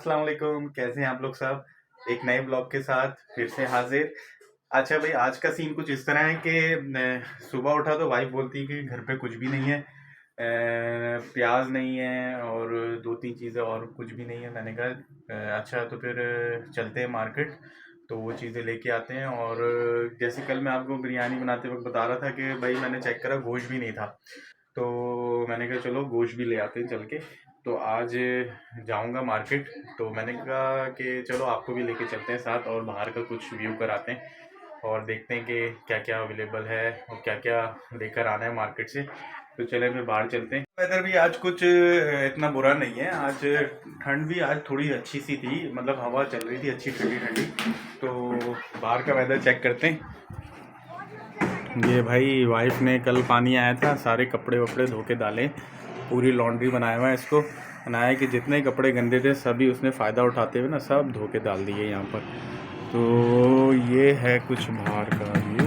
अस्सलाम वालेकुम, कैसे हैं आप लोग सब। एक नए ब्लॉग के साथ फिर से हाजिर। अच्छा भाई, आज का सीन कुछ इस तरह है कि सुबह उठा तो वाइफ बोलती है कि घर पे कुछ भी नहीं है, प्याज नहीं है और दो तीन चीज़ें और कुछ भी नहीं है। मैंने कहा अच्छा तो फिर चलते हैं मार्केट, तो वो चीज़ें लेके आते हैं। और जैसे कल मैं आपको बिरयानी बनाते वक्त बता रहा था कि भाई मैंने चेक करा गोश्त भी नहीं था, तो मैंने कहा चलो गोश्त भी ले आते हैं चल के। तो आज जाऊंगा मार्केट, तो मैंने कहा कि चलो आपको भी लेके चलते हैं साथ और बाहर का कुछ व्यू कराते हैं और देखते हैं कि क्या क्या अवेलेबल है और क्या क्या लेकर आना है मार्केट से। तो चले फिर बाहर चलते हैं। वेदर भी आज कुछ इतना बुरा नहीं है, आज ठंड भी आज थोड़ी अच्छी सी थी, मतलब हवा चल रही थी अच्छी ठंडी ठंडी। तो बाहर का वेदर चेक करते हैं। ये भाई वाइफ ने कल पानी आया था, सारे कपड़े वपड़े धो के डाले, पूरी लॉन्ड्री बनाया हुआ है इसको। बनाया कि जितने कपड़े गंदे थे सभी उसने फ़ायदा उठाते हुए ना सब धो के डाल दिए यहाँ पर। तो ये है कुछ बाहर का व्यू,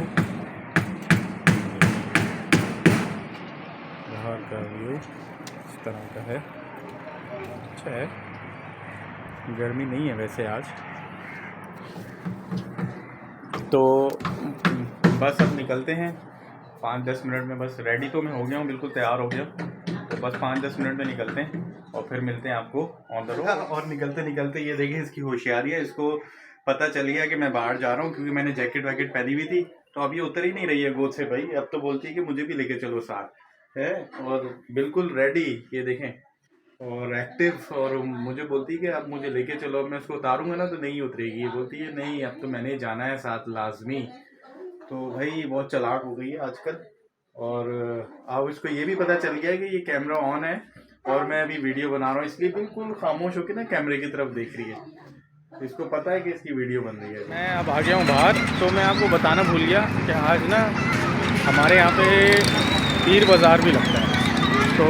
बाहर का व्यू इस तरह का है। अच्छा है, गर्मी नहीं है वैसे आज। तो बस अब निकलते हैं 5-10 मिनट में। बस रेडी तो मैं हो गया हूँ, बिल्कुल तैयार हो गया, तो बस 5-10 मिनट में निकलते हैं और फिर मिलते हैं आपको ऑन द रोड। और निकलते निकलते ये देखिए इसकी होशियारी है, इसको पता चल गया कि मैं बाहर जा रहा हूँ, क्योंकि मैंने जैकेट वैकेट पहनी हुई थी। तो अभी उतर ही नहीं रही है गोद से भाई, अब तो बोलती है कि मुझे भी लेके चलो साथ है। और बिल्कुल रेडी, ये देखें, और एक्टिव। और मुझे बोलती है कि अब मुझे लेके चलो, अब मैं उसको उतारूंगा ना तो नहीं उतरेगी। ये बोलती है नहीं अब तो मैंने जाना है साथ लाजमी। तो भाई बहुत चालाक हो गई है आजकल। और अब इसको ये भी पता चल गया है कि ये कैमरा ऑन है और मैं अभी वीडियो बना रहा हूँ, इसलिए बिल्कुल खामोश होकर ना कैमरे की तरफ देख रही है। इसको पता है कि इसकी वीडियो बन रही है। मैं अब आ गया हूँ बाहर, तो मैं आपको बताना भूल गया कि आज ना हमारे यहाँ पे पीर बाज़ार भी लगता है। तो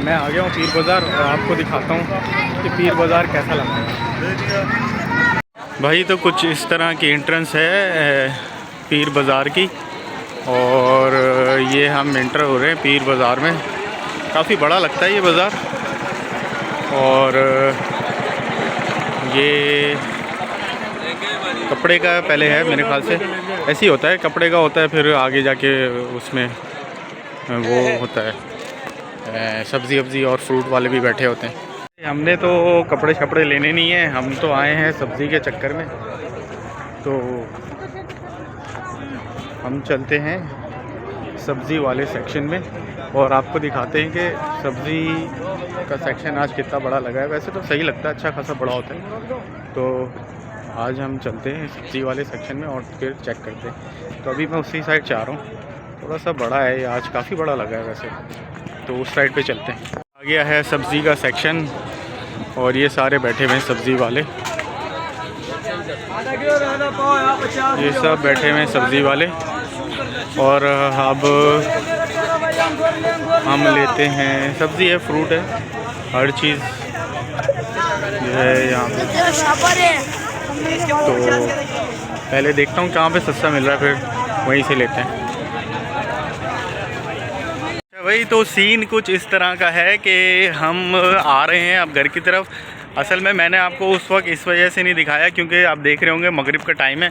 मैं आ गया हूँ पीर बाज़ार और आपको दिखाता हूँ कि पीर बाज़ार कैसा लगता है। भाई तो कुछ इस तरह की एंट्रेंस है पीर बाज़ार की, और ये हम एंटर हो रहे हैं पीर बाज़ार में। काफ़ी बड़ा लगता है ये बाज़ार। और ये कपड़े का पहले है मेरे ख्याल से, ऐसे ही होता है, कपड़े का होता है, फिर आगे जाके उसमें वो होता है सब्ज़ी वब्ज़ी और फ्रूट वाले भी बैठे होते हैं। हमने तो कपड़े शपड़े लेने नहीं हैं, हम तो आए हैं सब्ज़ी के चक्कर में। तो हम चलते हैं सब्ज़ी वाले सेक्शन में और आपको दिखाते हैं कि सब्ज़ी का सेक्शन आज कितना बड़ा लगा है। वैसे तो सही लगता है, अच्छा खासा बड़ा होता है। तो आज हम चलते हैं सब्ज़ी वाले सेक्शन में और फिर चेक करते हैं। तो अभी मैं उसी साइड जा रहा हूँ, थोड़ा सा बड़ा है ये, आज काफ़ी बड़ा लगा है वैसे। तो उस साइड पे चलते हैं। आ गया है सब्ज़ी का सेक्शन और ये सारे बैठे हुए हैं सब्ज़ी वाले, ये सब बैठे हुए हैं सब्ज़ी वाले। और अब हम लेते हैं सब्ज़ी है, फ्रूट है, हर चीज़ जो है यहाँ पे। तो पहले देखता हूँ कहाँ पे सस्ता मिल रहा है, फिर वहीं से लेते हैं। वही तो सीन कुछ इस तरह का है कि हम आ रहे हैं अब घर की तरफ। असल में मैंने आपको उस वक्त इस वजह से नहीं दिखाया क्योंकि आप देख रहे होंगे मगरिब का टाइम है,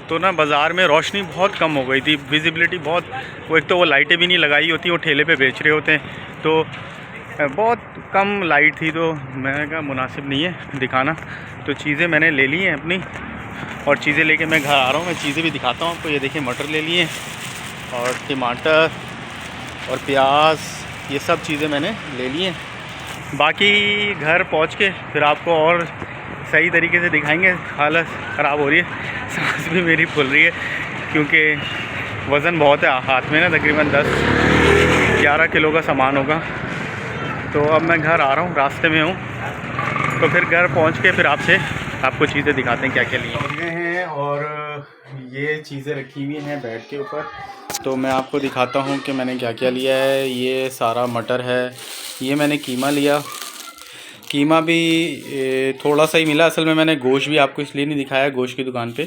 तो ना बाज़ार में रोशनी बहुत कम हो गई थी, विजिबिलिटी बहुत, वो एक तो वो लाइटें भी नहीं लगाई होती, वो ठेले पे बेच रहे होते हैं, तो बहुत कम लाइट थी। तो मैंने कहा मुनासिब नहीं है दिखाना, तो चीज़ें मैंने ले ली हैं अपनी और चीज़ें लेके मैं घर आ रहा हूँ। मैं चीज़ें भी दिखाता हूँ आपको। ये देखिए मटर ले लिए और टमाटर और प्याज, ये सब चीज़ें मैंने ले ली हैं। बाकी घर पहुंच के फिर आपको और सही तरीके से दिखाएंगे। हालत ख़राब हो रही है, सांस भी मेरी फूल रही है क्योंकि वज़न बहुत है हाथ में ना, तकरीबन 10-11 किलो का सामान होगा। तो अब मैं घर आ रहा हूँ, रास्ते में हूँ, तो फिर घर पहुँच के फिर आपको चीज़ें दिखाते हैं क्या क्या लिए हैं। और ये चीज़ें रखी हुई हैं बेड के ऊपर, तो मैं आपको दिखाता हूँ कि मैंने क्या क्या लिया है। ये सारा मटर है, ये मैंने कीमा लिया, कीमा भी थोड़ा सा ही मिला। असल में मैंने गोश्त भी आपको इसलिए नहीं दिखाया गोश्त की दुकान पे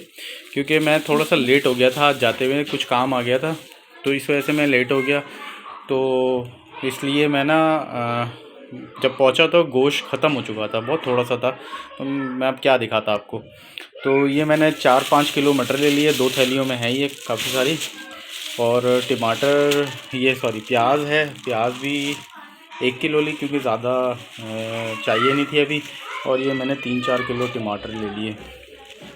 क्योंकि मैं थोड़ा सा लेट हो गया था जाते हुए, कुछ काम आ गया था, तो इस वजह से मैं लेट हो गया। तो इसलिए मैं ना जब पहुंचा तो गोश्त ख़त्म हो चुका था, बहुत थोड़ा सा था, तो मैं अब क्या दिखाता आपको। तो ये मैंने 4-5 किलो मटर ले लिए, 2 थैलियों में है ये काफ़ी सारी। और टमाटर, ये सॉरी प्याज है, प्याज भी 1 किलो ली क्योंकि ज़्यादा चाहिए नहीं थी अभी। और ये मैंने 3-4 किलो टमाटर ले लिए।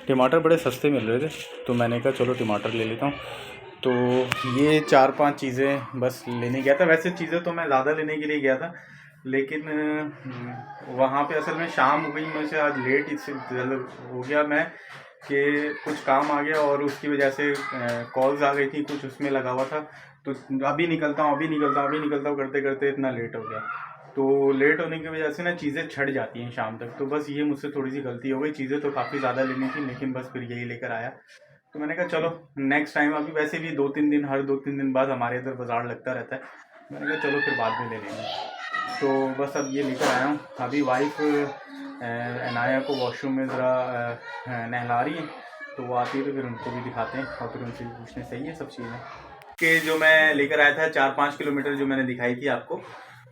टमाटर बड़े सस्ते मिल रहे थे तो मैंने कहा चलो टमाटर ले लेता हूँ। तो ये 4-5 चीज़ें बस लेने गया था। वैसे चीज़ें तो मैं ज़्यादा लेने के लिए गया था, लेकिन वहाँ पे असल में शाम हो गई, मुझे आज लेट इससे हो गया मैं कि कुछ काम आ गया और उसकी वजह से कॉल्स आ गई थी कुछ, उसमें लगा हुआ था। तो अभी निकलता हूँ करते करते इतना लेट हो गया। तो लेट होने की वजह से ना चीज़ें छट जाती हैं शाम तक। तो बस ये मुझसे थोड़ी सी गलती हो गई। चीज़ें तो काफ़ी ज़्यादा लेनी थी, लेकिन बस फिर यही लेकर आया। तो मैंने कहा चलो नेक्स्ट टाइम, अभी वैसे भी 2-3 दिन, हर 2-3 दिन बाद हमारे इधर बाज़ार लगता रहता है। मैंने कहा चलो फिर बाद में ले लेंगे। तो बस अब ये लेकर आया हूँ। अभी वाइफ अनाया को वॉशरूम में ज़रा नहला रही है, तो वो आती है तो फिर उनको भी दिखाते हैं और फिर उनसे भी पूछने सही है सब चीज़ें कि जो मैं लेकर आया था 4-5 किलोमीटर जो मैंने दिखाई थी आपको।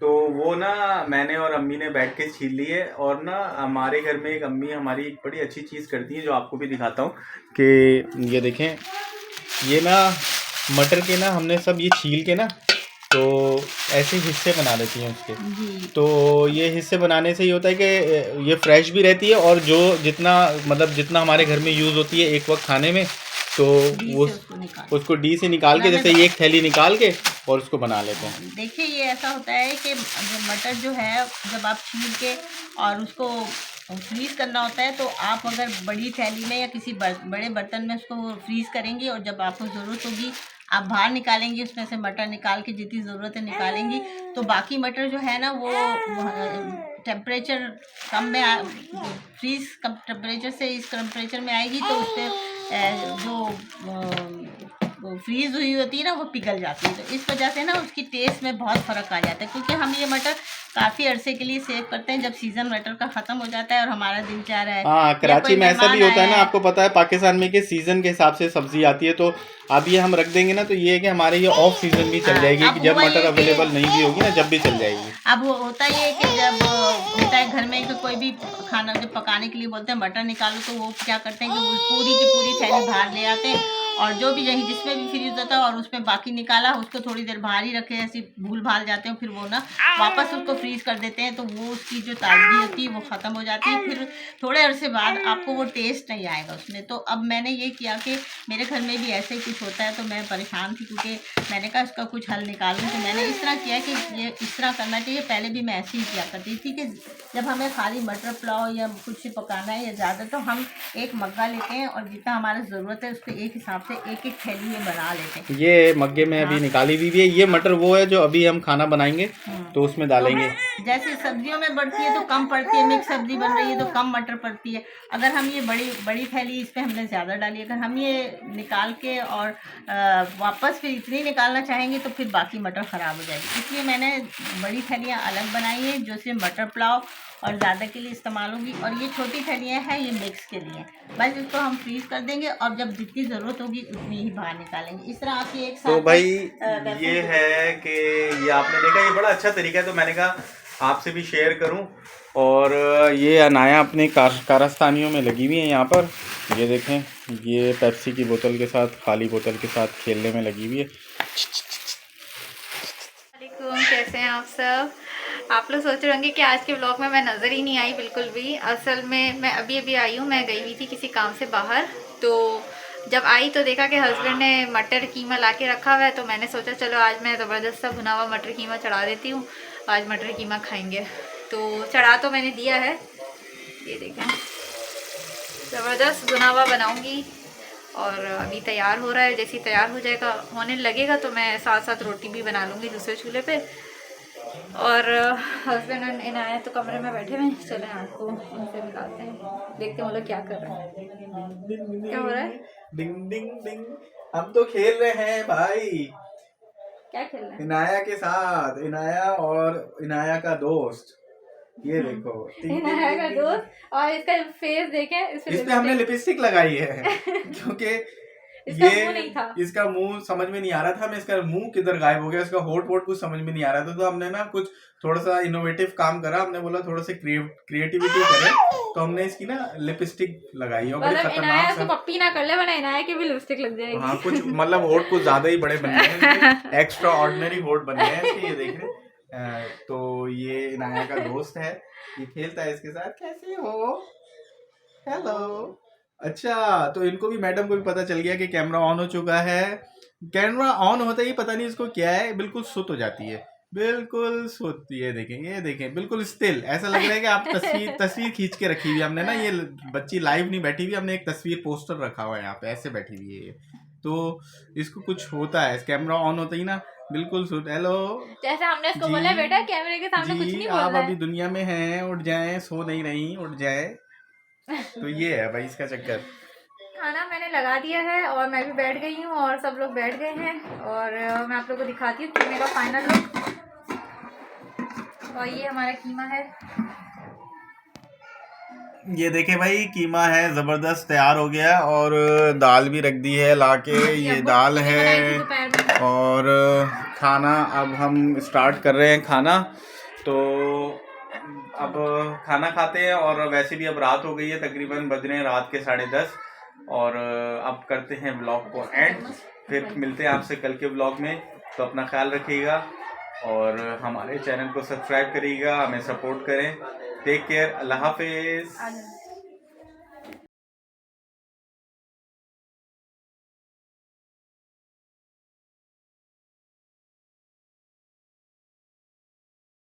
तो वो ना मैंने और अम्मी ने बैठ के छील ली है। और ना हमारे घर में एक अम्मी हमारी एक बड़ी अच्छी चीज़ करती है जो आपको भी दिखाता हूँ कि ये देखें, ये ना मटर के ना हमने सब ये छील के ना तो ऐसे हिस्से बना देती हैं उसके। तो ये हिस्से बनाने से ये होता है कि ये फ्रेश भी रहती है और जो जितना मतलब जितना हमारे घर में यूज़ होती है एक वक्त खाने में, तो वो उसको डी से निकाल के जैसे एक थैली निकाल के और उसको बना लेते हैं। देखिए ये ऐसा होता है कि मटर जो है जब आप छील के और उसको फ्रीज़ करना होता है, तो आप अगर बड़ी थैली में या किसी बड़े बर्तन में उसको फ्रीज़ करेंगी और जब आपको ज़रूरत होगी आप बाहर निकालेंगी, उसमें से मटर निकाल के जितनी ज़रूरत है निकालेंगी, तो बाकी मटर जो है ना वो टेम्परेचर कम में फ्रीज़ कम टेम्परेचर से इस टेम्परेचर में आएगी, तो उस पर जो फ्रीज़ हुई होती है ना वो पिघल जाती है। तो इस वजह से ना उसकी टेस्ट में बहुत फ़र्क आ जाता है, क्योंकि हम ये मटर काफ़ी अरसे के लिए सेव करते हैं जब सीज़न मटर का ख़त्म हो जाता है और हमारा दिल चाह रहा है। हाँ, कराची में ऐसा भी होता है ना, आपको पता है पाकिस्तान में कि सीज़न के हिसाब से सब्ज़ी आती है। तो अब ये हम रख देंगे ना तो ये है कि हमारे ये ऑफ सीज़न भी चल जाएगी कि जब मटर अवेलेबल नहीं भी होगी ना, जब भी चल जाएगी। अब होता ये है कि जब होता है घर में कि कोई भी खाना जब पकाने के लिए बोलते हैं मटर निकालो, तो वो क्या करते हैं कि वो पूरी की पूरी थैली बाहर ले आते हैं और जो भी यही जिसमें भी फ्रीज होता है और उसमें बाकी निकाला उसको थोड़ी देर बाहर ही रखे, ऐसी भूल भाल जाते हैं, फिर वो ना वापस उसको फ्रीज कर देते हैं, तो वो उसकी जो ताजगी होती है वो ख़त्म हो जाती है। फिर थोड़े अरसे बाद आपको वो टेस्ट नहीं आएगा उसमें। तो अब मैंने ये किया कि मेरे घर में भी ऐसे ही कुछ होता है, तो मैं परेशान थी क्योंकि मैंने कहा इसका कुछ हल निकालूं। तो मैंने इस तरह किया कि ये इस तरह करना चाहिए। पहले भी मैं ऐसे ही किया करती थी कि जब हमें खाली मटर पुलाव या कुछ पकाना है या ज़्यादा, तो हम एक मग्गा लेते हैं और जितना हमारा ज़रूरत है उसके एक हिसाब से एक एक थैली में बना लेते हैं। ये मग्गे में अभी निकाली हुई है। ये मटर वो है जो अभी हम खाना बनाएंगे तो उसमें डालेंगे। तो जैसे सब्जियों में बढ़ती है तो कम पड़ती है, मिक्स सब्जी बन रही है तो कम मटर पड़ती है। अगर हम ये बड़ी थैली इस पर हमने ज़्यादा डाली, अगर हम ये निकाल के और वापस फिर इतनी निकालना चाहेंगे तो फिर बाकी मटर ख़राब हो जाएगी। इसलिए मैंने बड़ी थैलियाँ अलग बनाई हैं जो सिर्फ मटर पुलाव और ज़्यादा के लिए इस्तेमाल होगी, और ये छोटी थैलियाँ हैं ये मिक्स के लिए। बस इसको हम फ्रीज कर देंगे और जब जितनी ज़रूरत होगी उतनी ही बाहर निकालेंगे। इस तरह आप ये एक साथ। तो भाई ये है कि ये आपने देखा, ये बड़ा अच्छा तरीका है, तो मैंने कहा आपसे भी शेयर करूं। और ये अनाया अपने कारस्तानियों में लगी हुई है यहाँ पर। ये देखें, ये पेप्सी की बोतल के साथ, खाली बोतल के साथ खेलने में लगी हुई है। कैसे हैं आप सब? आप लोग सोच रहे होंगे कि आज के व्लॉग में मैं नज़र ही नहीं आई बिल्कुल भी। असल में मैं अभी आई हूँ, मैं गई हुई थी किसी काम से बाहर। तो जब आई तो देखा कि हस्बैंड ने मटर कीमा ला के रखा हुआ है, तो मैंने सोचा चलो आज मैं ज़बरदस्त सा भुना हुआ मटर कीमा चढ़ा देती हूँ, आज मटर कीमा खाएंगे। तो चढ़ा तो मैंने दिया है, ये देखें ज़बरदस्त भुना हुआ बनाऊँगी और अभी तैयार हो रहा है। जैसे ही तैयार हो जाएगा, होने लगेगा, तो मैं साथ साथ रोटी भी बना लूँगी दूसरे चूल्हे पे। और हस्बैंड इनाया तो कमरे में बैठे हुए हैं, चले आपको उनसे मिलाते हैं, देखते हैं वो लोग क्या कर रहे हैं। क्या हो रहा है? डिंग डिंग डिंग, हम तो खेल रहे हैं भाई। क्या खेल रहे हैं? इनाया के साथ, इनाया और इनाया का दोस्त। ये देखो इनाया का दोस्त, और इसका फेस देखें, इस पे हमने लिपस्टिक लगाई है क्योंकि इसका मुंह नहीं था। इसका मुंह समझ में नहीं आ रहा था, हमें इसका मुंह किधर गायब हो गया, इसका होठ वोट कुछ समझ में नहीं आ रहा था। तो हमने ना कुछ थोड़ा सा इनोवेटिव काम करा, हमने बोला थोड़ा सा क्रिएटिविटी करें, तो हमने इसकी ना लिपस्टिक लगाई और बड़ी मतलब इनाया खतरनाक उसको पप्पी ना कर ले, वरना इनाया की भी लिपस्टिक लग जाएगी। हाँ कुछ मतलब होठ कुछ ज्यादा ही बड़े बन गए हैं, एक्स्ट्रा ऑर्डिनरी होठ बन गए हैं इसके, ये देख रहे। तो ये इनाया का दोस्त है, ये खेलता है इसके साथ। कैसे हो? हेलो। अच्छा, तो इनको भी, मैडम को भी पता चल गया कि कैमरा ऑन हो चुका है। कैमरा ऑन होते ही पता नहीं इसको क्या है, बिल्कुल सुत हो जाती है, बिल्कुल सुत। ये देखें बिल्कुल स्टिल, ऐसा लग रहा है कि आप तस्वीर खींच के रखी हुई है हमने ना। ये बच्ची लाइव नहीं बैठी हुई, हमने एक तस्वीर पोस्टर रखा हुआ है यहाँ पे, ऐसे बैठी हुई है ये। तो इसको कुछ होता है, कैमरा ऑन होते ही ना बिल्कुल सुत। हेलो, जैसे हमने इसको बोला बेटा कैमरे के सामने कुछ नहीं बोलना आप है। अभी दुनिया में हैं, उठ जाएं, सो नहीं रही, उठ जाए। तो ये है भाई इसका चक्कर। खाना मैंने लगा दिया है और मैं भी बैठ गई हूँ और सब लोग बैठ गए हैं, और मैं आप लोगों को दिखाती हूँ कीमे का फाइनल लुक। और ये हमारा कीमा है, ये देखे भाई, कीमा है जबरदस्त तैयार हो गया, और दाल भी रख दी है लाके, ये दाल है। और खाना अब हम स्टार्ट कर रहे हैं खाना, तो अब खाना खाते हैं। और वैसे भी अब रात हो गई है, तकरीबन बज रहे हैं रात के 10:30, और अब करते हैं व्लॉग को एंड। फिर मिलते हैं आपसे कल के व्लॉग में, तो अपना ख्याल रखिएगा और हमारे चैनल को सब्सक्राइब करिएगा, हमें सपोर्ट करें। टेक केयर, अल्लाह हाफिज़।